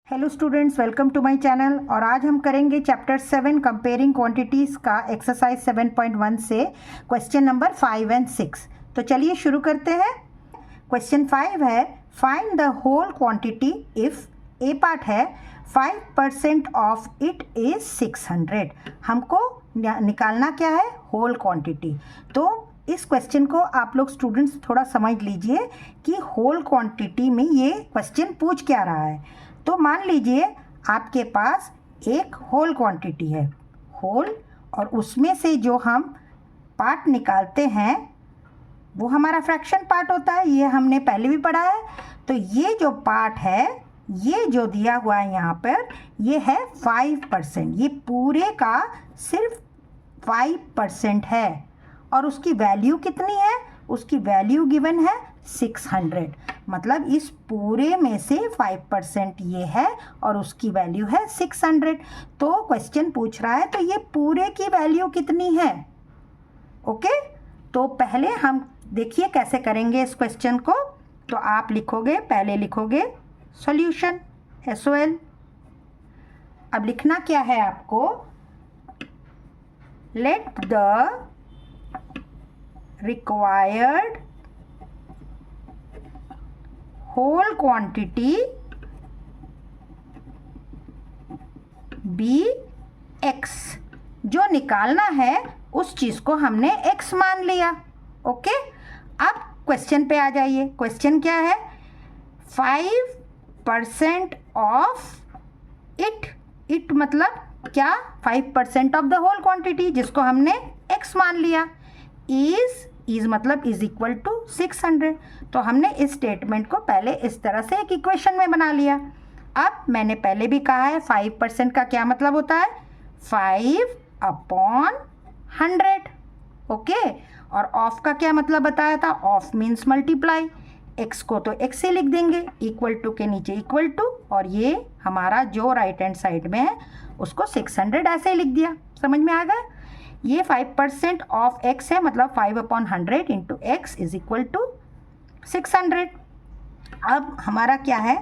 Hello students, welcome to my channel. और आज हम करेंगे चैप्टर 7 कंपेयरिंग क्वांटिटीज़ का एक्सरसाइज 7.1 से क्वेश्चन नंबर 5 एंड 6। तो चलिए शुरू करते हैं। क्वेश्चन 5 है, find the whole quantity if a part है 5% ऑफ इट इज़ 600। हमको निकालना क्या है? Whole quantity. तो इस क्वेश्चन को आप लोग स्टूडेंट्स थोड़ा समझ लीजिए कि होल क्वांटिटी में ये क्वेश्चन पूछ क्या रहा है। तो मान लीजिए आपके पास एक होल क्वांटिटी है, होल, और उसमें से जो हम पार्ट निकालते हैं वो हमारा फ्रैक्शन पार्ट होता है। ये हमने पहले भी पढ़ा है। तो ये जो पार्ट है, ये जो दिया हुआ है यहाँ पर, ये है 5%। ये पूरे का सिर्फ 5% है। और उसकी वैल्यू कितनी है? उसकी वैल्यू गिवन है 600। मतलब इस पूरे में से 5% ये है और उसकी वैल्यू है 600। तो क्वेश्चन पूछ रहा है तो ये पूरे की वैल्यू कितनी है? ओके, तो पहले हम देखिए कैसे करेंगे इस क्वेश्चन को। तो आप लिखोगे, पहले लिखोगे सॉल्यूशन SOL। अब लिखना क्या है आपको? Let the required whole quantity be x। जो निकालना है उस चीज को हमने x मान लिया। ओके, अब क्वेश्चन पे आ जाइए। क्वेश्चन क्या है? 5% ऑफ इट मतलब क्या? 5% ऑफ द होल क्वांटिटी जिसको हमने x मान लिया। इज मतलब इज इक्वल टू 600। तो हमने इस स्टेटमेंट को पहले इस तरह से एक इक्वेशन में बना लिया। अब मैंने पहले भी कहा है 5% का क्या मतलब होता है? 5/100। ओके, और ऑफ का क्या मतलब बताया था? Of means multiply. एक्स को तो एक्स से लिख देंगे, इक्वल टू के नीचे इक्वल टू, और ये हमारा जो राइट हैंड साइड में है उसको 600 ऐसे ही लिख दिया। समझ में आ गया? ये 5% ऑफ x है, मतलब 5/100 into x is equal to 600। अब हमारा क्या है?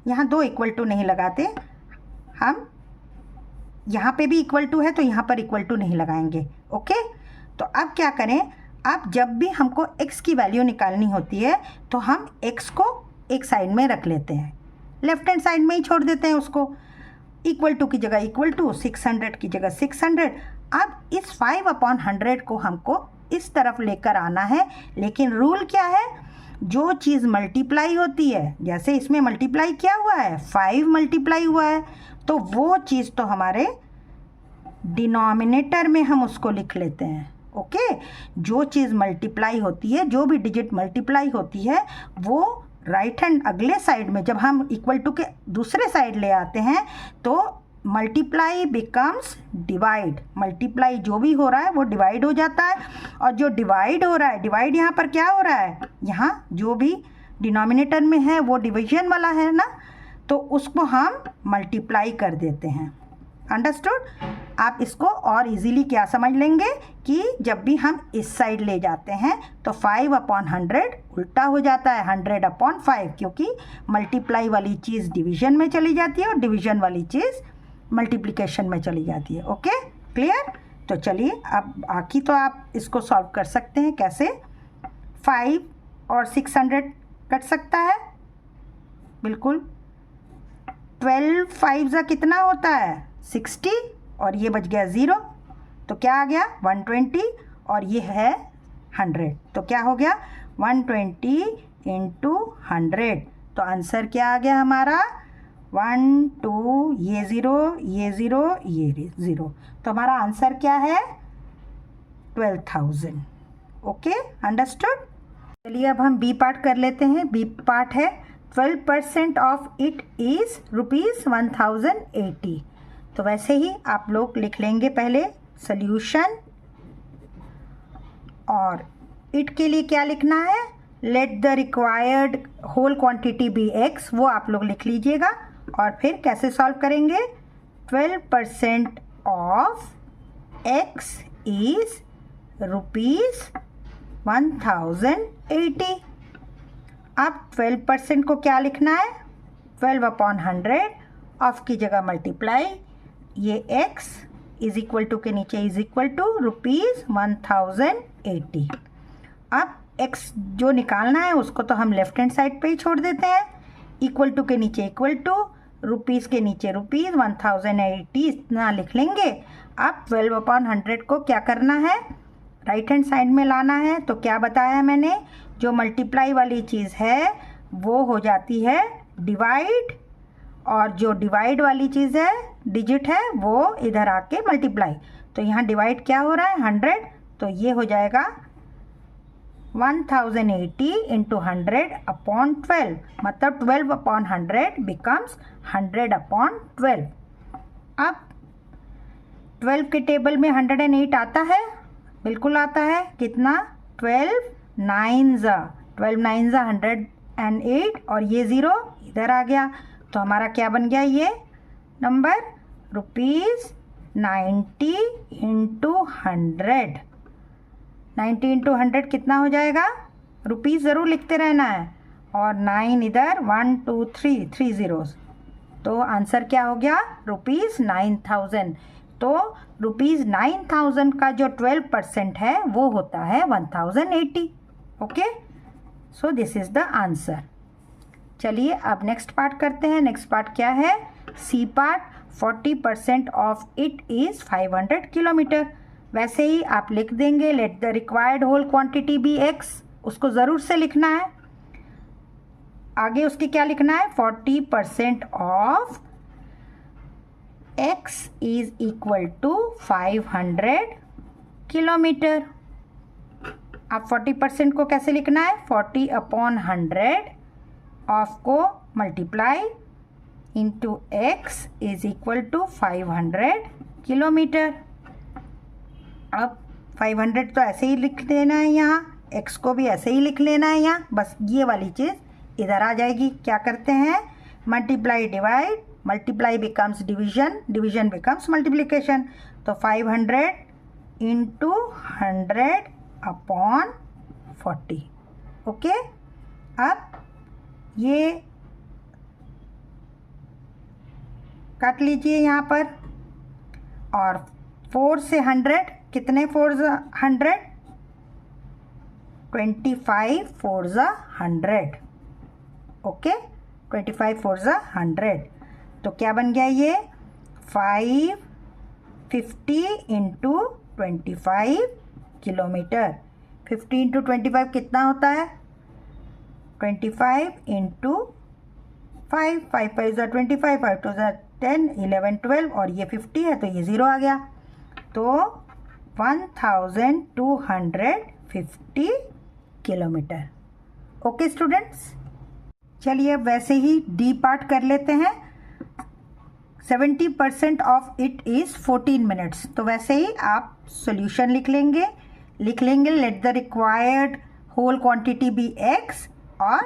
यहाँ दो इक्वल टू नहीं लगाते हम, यहाँ पे भी इक्वल टू है तो यहाँ पर इक्वल टू नहीं लगाएंगे। ओके, तो अब क्या करें? अब जब भी हमको x की वैल्यू निकालनी होती है तो हम x को एक साइड में रख लेते हैं, लेफ्ट हैंड साइड में ही छोड़ देते हैं उसको। इक्वल टू की जगह इक्वल टू, 600 की जगह 600। अब इस 5/100 को हमको इस तरफ लेकर आना है। लेकिन रूल क्या है? जो चीज़ मल्टीप्लाई होती है, जैसे इसमें मल्टीप्लाई क्या हुआ है? 5 मल्टीप्लाई हुआ है, तो वो चीज़ तो हमारे डिनोमिनेटर में हम उसको लिख लेते हैं। ओके, जो चीज़ मल्टीप्लाई होती है, जो भी डिजिट मल्टीप्लाई होती है, वो राइट हैंड अगले साइड में जब हम इक्वल टू के दूसरे साइड ले आते हैं तो मल्टीप्लाई बिकम्स डिवाइड। मल्टीप्लाई जो भी हो रहा है वो डिवाइड हो जाता है, और जो डिवाइड हो रहा है, डिवाइड यहाँ पर क्या हो रहा है? यहाँ जो भी डिनोमिनेटर में है वो डिवीजन वाला है ना, तो उसको हम मल्टीप्लाई कर देते हैं। अंडरस्टूड? आप इसको और इजीली क्या समझ लेंगे कि जब भी हम इस साइड ले जाते हैं तो 5/100 उल्टा हो जाता है 100/5, क्योंकि मल्टीप्लाई वाली चीज़ डिवीजन में चली जाती है और डिवीजन वाली चीज़ मल्टीप्लिकेशन में चली जाती है। Okay, clear? तो चलिए अब बाकी तो आप इसको सॉल्व कर सकते हैं। कैसे? 5 और 600 कट सकता है, बिल्कुल। 12 5 कितना होता है? 60, और ये बच गया 0, तो क्या आ गया? 120, और ये है 100, तो क्या हो गया? 120 इंटू 100। तो आंसर क्या आ गया हमारा? 1 2, ये 0, ये 0, ये 0। तो हमारा आंसर क्या है? 12,000। Okay, understood? चलिए अब हम बी पार्ट कर लेते हैं। बी पार्ट है 12% ऑफ इट इज़ ₹1080। तो वैसे ही आप लोग लिख लेंगे पहले सॉल्यूशन, और इट के लिए क्या लिखना है? Let the required whole quantity be x, वो आप लोग लिख लीजिएगा। और फिर कैसे सॉल्व करेंगे? 12% ऑफ x इज ₹1080। अब 12% को क्या लिखना है? 12/100, ऑफ की जगह मल्टीप्लाई, ये x इज इक्वल टू के नीचे इज इक्वल टू ₹1080। अब x जो निकालना है उसको तो हम लेफ्ट हैंड साइड पे ही छोड़ देते हैं, इक्वल टू के नीचे इक्वल टू, रुपीज़ के नीचे रुपीज़, 1080 इतना लिख लेंगे। अब 12/100 को क्या करना है, राइट हैंड साइड में लाना है। तो क्या बताया मैंने, जो मल्टीप्लाई वाली चीज़ है वो हो जाती है डिवाइड, और जो डिवाइड वाली चीज़ है डिजिट है वो इधर आके मल्टीप्लाई। तो यहाँ डिवाइड क्या हो रहा है 100, तो ये हो जाएगा 1080 इंटू 100/12, मतलब 12/100 बिकम्स 100/12। अब 12 के टेबल में 108 आता है, बिल्कुल आता है। कितना, 12 9s 108, और ये ज़ीरो इधर आ गया। तो हमारा क्या बन गया ये नंबर, ₹90 इंटू 100। 90 इंटू 100 कितना हो जाएगा, रुपीज़ ज़रूर लिखते रहना है, और 9 इधर, 1 2 3 3 ज़ीरोज़। तो आंसर क्या हो गया, ₹9000। तो ₹9000 का जो 12% है वो होता है 1080। Okay, so this is the answer. चलिए अब नेक्स्ट पार्ट करते हैं। नेक्स्ट पार्ट क्या है, C part, 40% of it is 500 kilometre. वैसे ही आप लिख देंगे, let the required whole quantity be x, उसको ज़रूर से लिखना है। आगे उसकी क्या लिखना है, 40% of x is equal to 500 kilometre. अब 40% को कैसे लिखना है, 40/100 ऑफ को multiply into x is equal to 500 kilometre. अब 500 तो ऐसे ही लिख देना है, यहाँ x को भी ऐसे ही लिख लेना है यहाँ, बस ये वाली चीज़ इधर आ जाएगी। क्या करते हैं, multiply divide, multiply becomes division, division becomes multiplication. तो 500 इंटू 100/40। ओके, अब ये काट लीजिए यहाँ पर, और 4 से 100, कितने 4s 100, 25 4s 100। Okay, 25 4s 100। तो क्या बन गया ये, 550 इंटू 25 किलोमीटर। 50 इंटू 25 कितना होता है, 25 इंटू 5, 5 5 25, 5 2 10, 11 12, और ये 50 है तो ये ज़ीरो आ गया। तो 1250 किलोमीटर। ओके स्टूडेंट्स, चलिए अब वैसे ही डी पार्ट कर लेते हैं। 70% ऑफ इट इज़ 14 मिनट्स। तो वैसे ही आप सॉल्यूशन लिख लेंगे, let the required whole quantity be x, और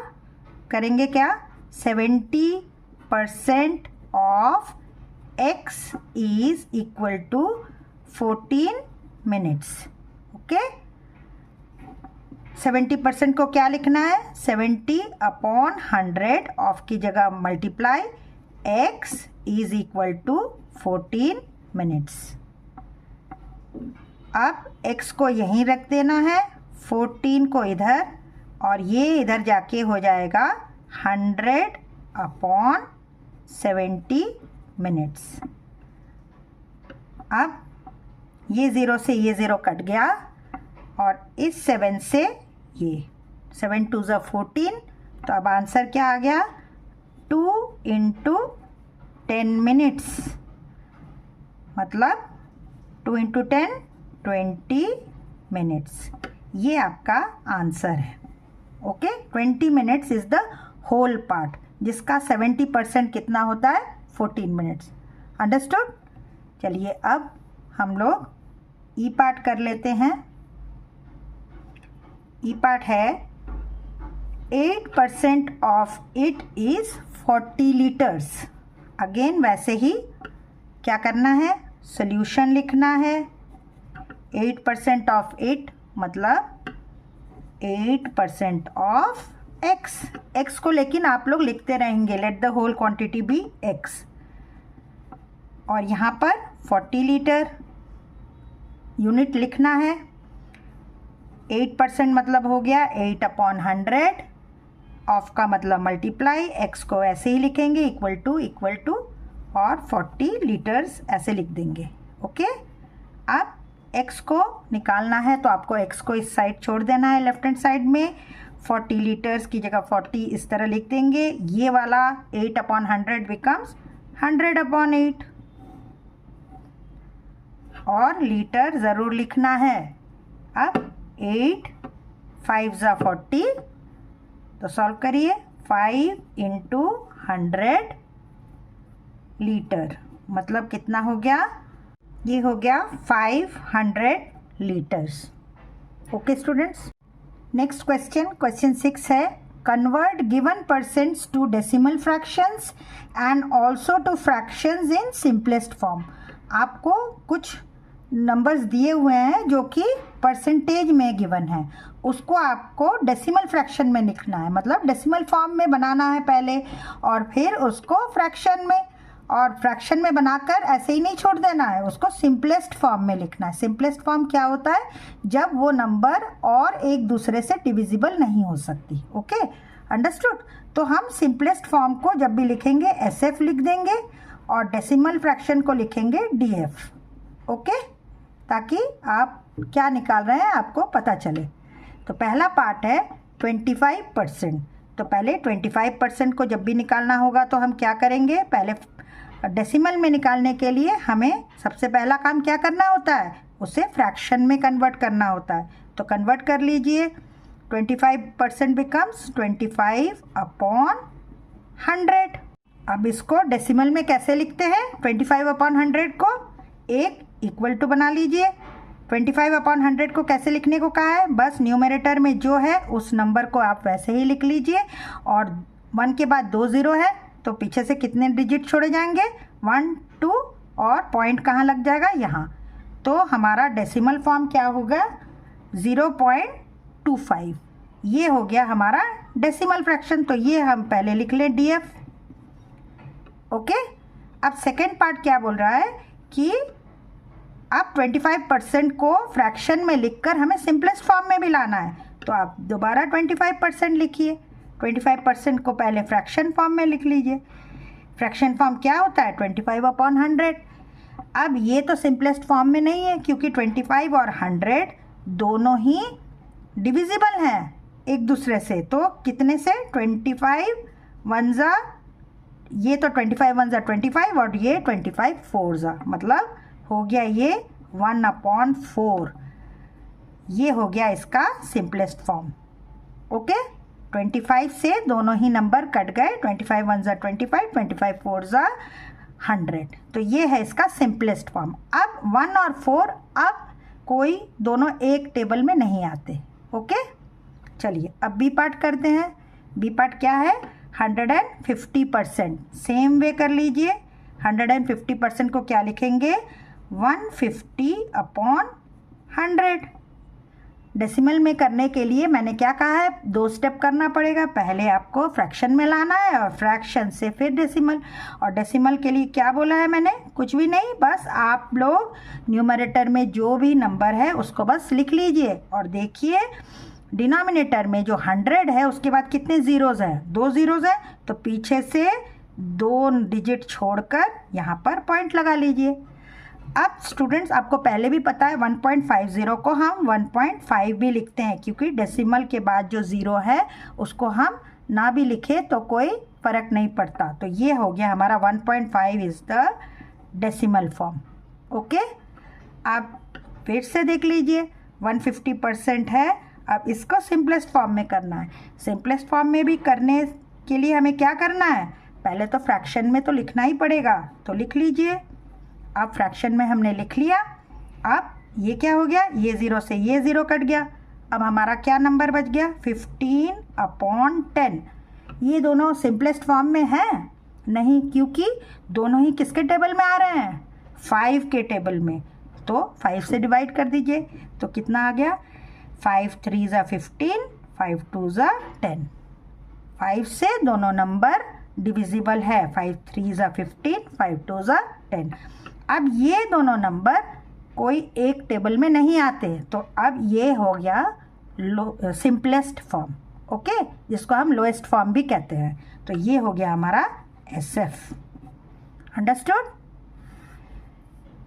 करेंगे क्या, 70% of x is equal to 14 minutes. Okay, 70% को क्या लिखना है, 70/100 ऑफ की जगह multiply x is equal to 14 minutes. अब x को यहीं रख देना है, 14 को इधर, और ये इधर जाके हो जाएगा 100/70 मिनट्स। अब ये ज़ीरो से ये ज़ीरो कट गया, और इस 7 से ये 7 2 14। तो अब आंसर क्या आ गया, 2 इंटू 10 मिनट्स, मतलब 2 इंटू 10 20 मिनट्स। ये आपका आंसर है। Okay, 20 minutes is the whole part, जिसका 70% कितना होता है, 14 मिनट्स। अंडरस्टूड। चलिए अब हम लोग ई पार्ट कर लेते हैं। ई पार्ट है 8% of it is 40 litres. Again वैसे ही क्या करना है, सॉल्यूशन लिखना है। 8% ऑफ इट मतलब 8% ऑफ x को लेकिन आप लोग लिखते रहेंगे, let the whole quantity be x। और यहाँ पर 40 लीटर यूनिट लिखना है। 8% मतलब हो गया 8/100, ऑफ का मतलब मल्टीप्लाई, एक्स को ऐसे ही लिखेंगे इक्वल टू और 40 लीटर्स ऐसे लिख देंगे। ओके, अब एक्स को निकालना है तो आपको एक्स को इस साइड छोड़ देना है लेफ्ट हैंड साइड में। 40 लीटर्स की जगह 40 इस तरह लिख देंगे। ये वाला 8/100 बिकम्स 100/8 और लीटर ज़रूर लिखना है। अब 8 5 × 40 तो सॉल्व करिए। 5 × 100 लीटर मतलब कितना हो गया? ये हो गया 500 litres. Okay students, next question 6 है, convert given percents to decimal fractions and also to fractions in simplest form. आपको कुछ नंबर्स दिए हुए हैं जो कि परसेंटेज में गिवन है, उसको आपको डेसिमल फ्रैक्शन में लिखना है, मतलब डेसिमल फॉर्म में बनाना है पहले और फिर उसको फ्रैक्शन में, और फ्रैक्शन में बनाकर ऐसे ही नहीं छोड़ देना है, उसको सिंपलेस्ट फॉर्म में लिखना है। सिंपलेस्ट फॉर्म क्या होता है? जब वो नंबर और एक दूसरे से डिविजिबल नहीं हो सकती। Okay, understood? तो हम सिंपलेस्ट फॉर्म को जब भी लिखेंगे SF लिख देंगे और डेसिमल फ्रैक्शन को लिखेंगे DF। ओके, ताकि आप क्या निकाल रहे हैं आपको पता चले। तो पहला पार्ट है 25%। तो पहले 25% को जब भी निकालना होगा तो हम क्या करेंगे? पहले डेसिमल में निकालने के लिए हमें सबसे पहला काम क्या करना होता है? उसे फ्रैक्शन में कन्वर्ट करना होता है। तो कन्वर्ट कर लीजिए। 25% बिकम्स 25/100। अब इसको डेसिमल में कैसे लिखते हैं? 25/100 को एक इक्वल टू बना लीजिए। 25/100 को कैसे लिखने को कहा है? बस न्यूमरेटर में जो है उस नंबर को आप वैसे ही लिख लीजिए, और 1 के बाद 2 ज़ीरो है तो पीछे से कितने डिजिट छोड़े जाएंगे? 1 2, और पॉइंट कहाँ लग जाएगा? यहाँ। तो हमारा डेसिमल फॉर्म क्या होगा? 0.25। ये हो गया हमारा डेसिमल फ्रैक्शन। तो ये हम पहले लिख लें DF। ओके, अब सेकेंड पार्ट क्या बोल रहा है कि अब 25% को फ्रैक्शन में लिखकर हमें सिंपलेस्ट फॉर्म में भी लाना है। तो आप दोबारा 25% लिखिए। 25% को पहले फ्रैक्शन फॉर्म में लिख लीजिए। फ्रैक्शन फॉर्म क्या होता है? 25/100। अब ये तो सिंपलेस्ट फॉर्म में नहीं है क्योंकि 25 और 100 दोनों ही डिविजिबल हैं एक दूसरे से। तो कितने से? 25 1 ज़ा, ये तो 25 1 ज़ा 25 और ये 25 4 ज़ा, मतलब हो गया ये 1/4। ये हो गया इसका सिंपलेस्ट फॉर्म। ओके, 25 से दोनों ही नंबर कट गए। 25 1 ज़ा 25, 25 4 ज़ा 100। तो ये है इसका सिंपलेस्ट फॉर्म। अब 1 और 4 अब कोई दोनों एक टेबल में नहीं आते। ओके, चलिए अब बी पार्ट करते हैं। बी पार्ट क्या है? 150%। सेम वे कर लीजिए। 150% को क्या लिखेंगे? 150/100। डेसिमल में करने के लिए मैंने क्या कहा है? 2 स्टेप करना पड़ेगा। पहले आपको फ्रैक्शन में लाना है और फ्रैक्शन से फिर डेसिमल। और डेसिमल के लिए क्या बोला है मैंने? कुछ भी नहीं, बस आप लोग न्यूमरेटर में जो भी नंबर है उसको बस लिख लीजिए। और देखिए डिनोमिनेटर में जो 100 है उसके बाद कितने ज़ीरोज़ हैं? 2 ज़ीरोज़ हैं। तो पीछे से 2 डिजिट छोड़कर यहाँ पर पॉइंट लगा लीजिए। अब स्टूडेंट्स आपको पहले भी पता है 1.50 को हम 1.5 भी लिखते हैं, क्योंकि डेसिमल के बाद जो ज़ीरो है उसको हम ना भी लिखे तो कोई फ़र्क नहीं पड़ता। तो ये हो गया हमारा 1.5 is the decimal form. Okay, आप फिर से देख लीजिए 150% है। अब इसको सिंपलेस्ट फॉर्म में करना है। सिंपलेस्ट फॉर्म में भी करने के लिए हमें क्या करना है? पहले तो फ्रैक्शन में तो लिखना ही पड़ेगा, तो लिख लीजिए। अब फ्रैक्शन में हमने लिख लिया। अब ये क्या हो गया? ये 0 से ये 0 कट गया। अब हमारा क्या नंबर बच गया? 15/10। ये दोनों सिंपलेस्ट फॉर्म में हैं? नहीं, क्योंकि दोनों ही किसके टेबल में आ रहे हैं? 5 के टेबल में। तो 5 से डिवाइड कर दीजिए। तो कितना आ गया? 5 3 ज़ा 15, 5 2 ज़ा 10। 5 से दोनों नंबर डिविजिबल है, 5 3 ज़ा 15, 5 2 ज़ा 10। अब ये दोनों नंबर कोई एक टेबल में नहीं आते, तो अब ये हो गया सिंपलेस्ट फॉर्म, ओके, जिसको हम लोएस्ट फॉर्म भी कहते हैं। तो ये हो गया हमारा SF। अंडरस्टूड?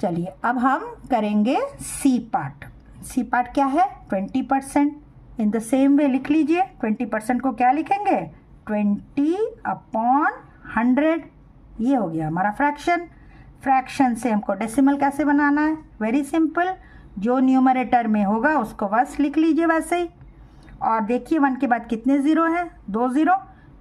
चलिए अब हम करेंगे C पार्ट। C पार्ट क्या है? 20%। इन द सेम वे लिख लीजिए। 20% को क्या लिखेंगे? 20/100। ये हो गया हमारा फ्रैक्शन। फ्रैक्शन से हमको डेसिमल कैसे बनाना है? वेरी सिंपल, जो न्यूमरेटर में होगा उसको बस लिख लीजिए वैसे ही। और देखिए 1 के बाद कितने ज़ीरो हैं? 2 ज़ीरो।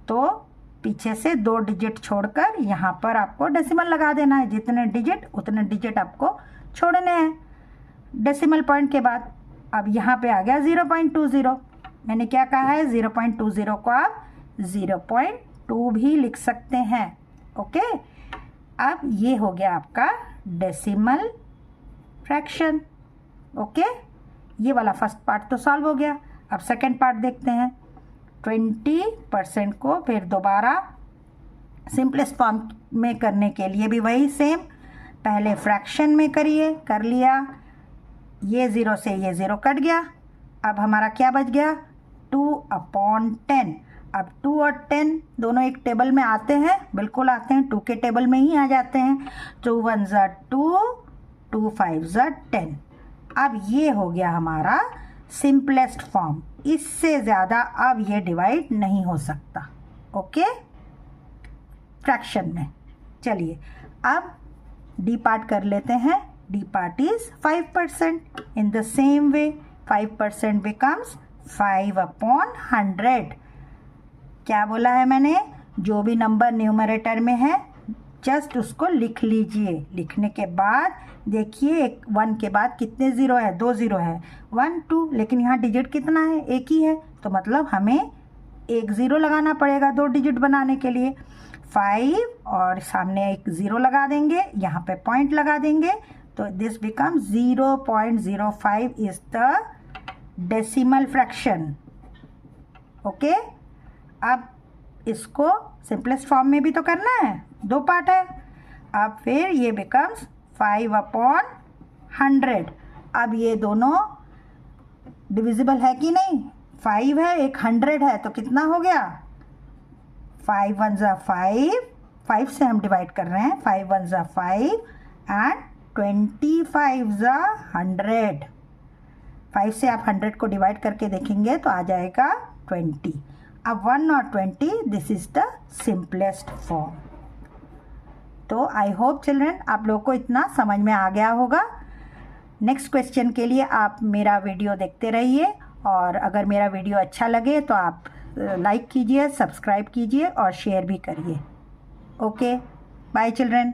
तो पीछे से 2 डिजिट छोड़कर यहाँ पर आपको डेसिमल लगा देना है। जितने डिजिट उतने डिजिट आपको छोड़ने हैं डेसिमल पॉइंट के बाद। अब यहाँ पे आ गया 0.20। मैंने क्या कहा है? 0.20 को आप 0.2 भी लिख सकते हैं, ओके। अब ये हो गया आपका डेसिमल फ्रैक्शन, ओके। ये वाला फर्स्ट पार्ट तो सॉल्व हो गया। अब सेकंड पार्ट देखते हैं। 20% को फिर दोबारा सिंपलेस्ट फॉर्म में करने के लिए भी वही सेम, पहले फ्रैक्शन में करिए, कर लिया। ये 0 से ये 0 कट गया। अब हमारा क्या बच गया? 2/10। अब 2 और 10 दोनों एक टेबल में आते हैं, बिल्कुल आते हैं, 2 के टेबल में ही आ जाते हैं। 2 1 ज़ा 2, 2 5 ज़ा 10। अब ये हो गया हमारा सिंपलेस्ट फॉर्म। इससे ज़्यादा अब ये डिवाइड नहीं हो सकता, ओके, फ्रैक्शन में। चलिए अब डी पार्ट कर लेते हैं। D part is 5%। In the same way 5% becomes 5/100। क्या बोला है मैंने? जो भी नंबर न्यूमरेटर में है जस्ट उसको लिख लीजिए। लिखने के बाद देखिए 1 के बाद कितने ज़ीरो है? 2 ज़ीरो है, 1 2, लेकिन यहाँ डिजिट कितना है? एक ही है, तो मतलब हमें 1 ज़ीरो लगाना पड़ेगा 2 डिजिट बनाने के लिए। 5 और सामने एक ज़ीरो लगा देंगे, यहाँ पे पॉइंट लगा देंगे, तो this become 0.05 is the decimal fraction, okay. अब इसको सिंपलेस्ट फॉर्म में भी तो करना है, 2 पार्ट है। अब फिर ये बिकम्स 5/100। अब ये दोनों डिविजिबल है कि नहीं? 5 है, एक 100 है, तो कितना हो गया? 5 1 ज़ा 5, 5 से हम डिवाइड कर रहे हैं, 5 1 ज़ा 5 एंड 25 ज़ा 100। 5 से आप 100 को डिवाइड करके देखेंगे तो आ जाएगा 20। अब 1 और 20, this is the simplest form. तो आई होप चिल्ड्रन आप लोगों को इतना समझ में आ गया होगा। नेक्स्ट क्वेश्चन के लिए आप मेरा वीडियो देखते रहिए, और अगर मेरा वीडियो अच्छा लगे तो आप लाइक कीजिए, सब्सक्राइब कीजिए और शेयर भी करिए। Okay, bye children.